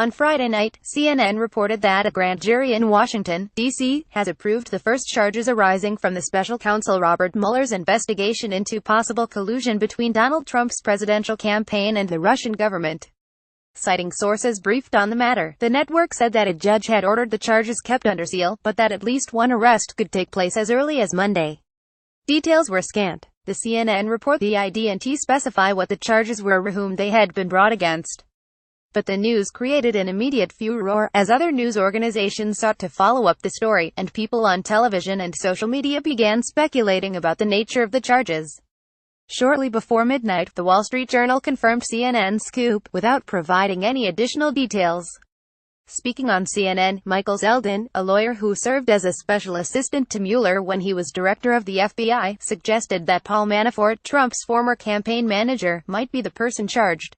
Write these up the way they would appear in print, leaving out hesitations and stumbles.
On Friday night, CNN reported that a grand jury in Washington, D.C., has approved the first charges arising from the special counsel Robert Mueller's investigation into possible collusion between Donald Trump's presidential campaign and the Russian government. Citing sources briefed on the matter, the network said that a judge had ordered the charges kept under seal, but that at least one arrest could take place as early as Monday. Details were scant. The CNN report the ID&T specify what the charges were or whom they had been brought against. But the news created an immediate furor, as other news organizations sought to follow up the story, and people on television and social media began speculating about the nature of the charges. Shortly before midnight, The Wall Street Journal confirmed CNN's scoop, without providing any additional details. Speaking on CNN, Michael Zeldin, a lawyer who served as a special assistant to Mueller when he was director of the FBI, suggested that Paul Manafort, Trump's former campaign manager, might be the person charged.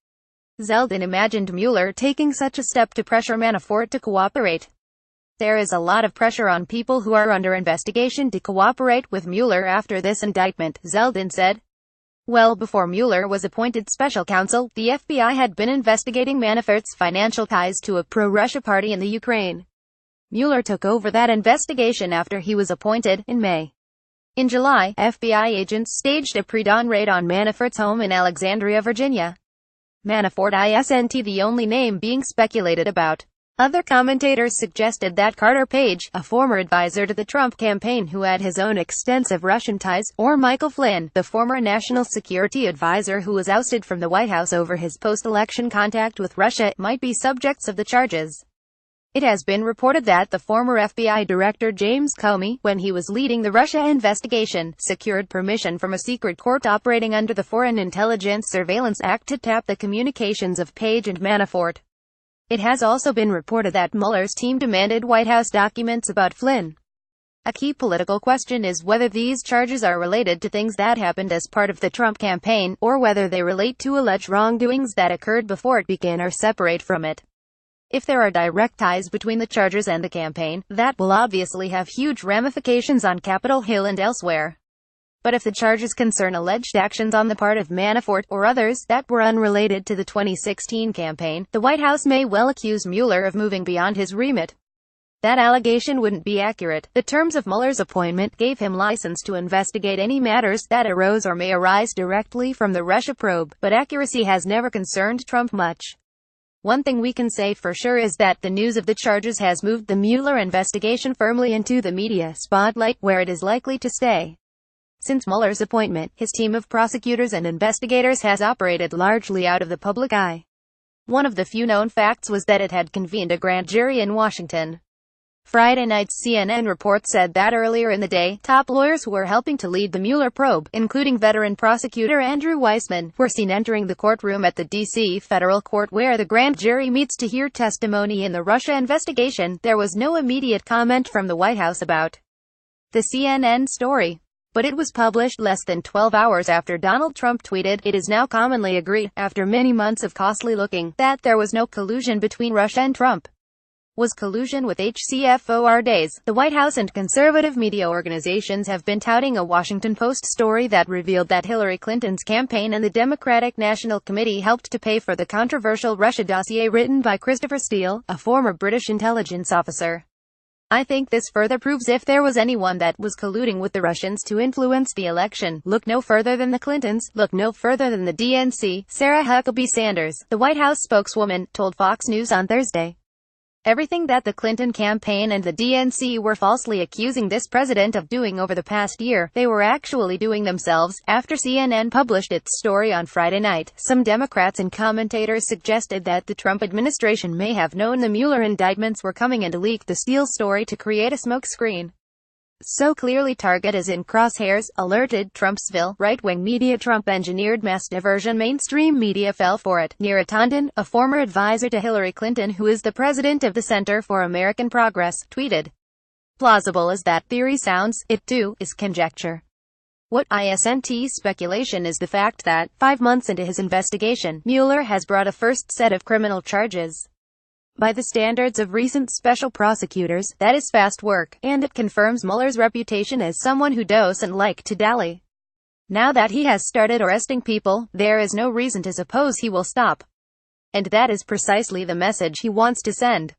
Zeldin imagined Mueller taking such a step to pressure Manafort to cooperate. There is a lot of pressure on people who are under investigation to cooperate with Mueller after this indictment, Zeldin said. Well before Mueller was appointed special counsel, the FBI had been investigating Manafort's financial ties to a pro-Russia party in the Ukraine. Mueller took over that investigation after he was appointed, in May. In July, FBI agents staged a pre-dawn raid on Manafort's home in Alexandria, Virginia. Manafort isn't the only name being speculated about. Other commentators suggested that Carter Page, a former advisor to the Trump campaign who had his own extensive Russian ties, or Michael Flynn, the former national security advisor who was ousted from the White House over his post-election contact with Russia, might be subjects of the charges. It has been reported that the former FBI director James Comey, when he was leading the Russia investigation, secured permission from a secret court operating under the Foreign Intelligence Surveillance Act to tap the communications of Page and Manafort. It has also been reported that Mueller's team demanded White House documents about Flynn. A key political question is whether these charges are related to things that happened as part of the Trump campaign, or whether they relate to alleged wrongdoings that occurred before it began or separate from it. If there are direct ties between the charges and the campaign, that will obviously have huge ramifications on Capitol Hill and elsewhere. But if the charges concern alleged actions on the part of Manafort, or others, that were unrelated to the 2016 campaign, the White House may well accuse Mueller of moving beyond his remit. That allegation wouldn't be accurate. The terms of Mueller's appointment gave him license to investigate any matters that arose or may arise directly from the Russia probe, but accuracy has never concerned Trump much. One thing we can say for sure is that the news of the charges has moved the Mueller investigation firmly into the media spotlight, where it is likely to stay. Since Mueller's appointment, his team of prosecutors and investigators has operated largely out of the public eye. One of the few known facts was that it had convened a grand jury in Washington. Friday night's CNN report said that earlier in the day, top lawyers who were helping to lead the Mueller probe, including veteran prosecutor Andrew Weissman, were seen entering the courtroom at the D.C. federal court where the grand jury meets to hear testimony in the Russia investigation. There was no immediate comment from the White House about the CNN story, but it was published less than 12 hours after Donald Trump tweeted, "It is now commonly agreed, after many months of costly looking, that there was no collusion between Russia and Trump." Was collusion with HCFOR days. The White House and conservative media organizations have been touting a Washington Post story that revealed that Hillary Clinton's campaign and the Democratic National Committee helped to pay for the controversial Russia dossier written by Christopher Steele, a former British intelligence officer. I think this further proves if there was anyone that was colluding with the Russians to influence the election, look no further than the Clintons, look no further than the DNC, Sarah Huckabee Sanders, the White House spokeswoman, told Fox News on Thursday. Everything that the Clinton campaign and the DNC were falsely accusing this president of doing over the past year, they were actually doing themselves. After CNN published its story on Friday night, some Democrats and commentators suggested that the Trump administration may have known the Mueller indictments were coming and leaked the Steele story to create a smokescreen. So clearly target is in crosshairs, alerted Trumpsville, right-wing media. Trump-engineered mass diversion. Mainstream media fell for it. Neera Tanden, a former advisor to Hillary Clinton who is the president of the Center for American Progress, tweeted, "Plausible as that theory sounds, it too is conjecture. What isn't speculation is the fact that, 5 months into his investigation, Mueller has brought a first set of criminal charges. By the standards of recent special prosecutors, that is fast work, and it confirms Mueller's reputation as someone who doesn't like to dally. Now that he has started arresting people, there is no reason to suppose he will stop." And that is precisely the message he wants to send.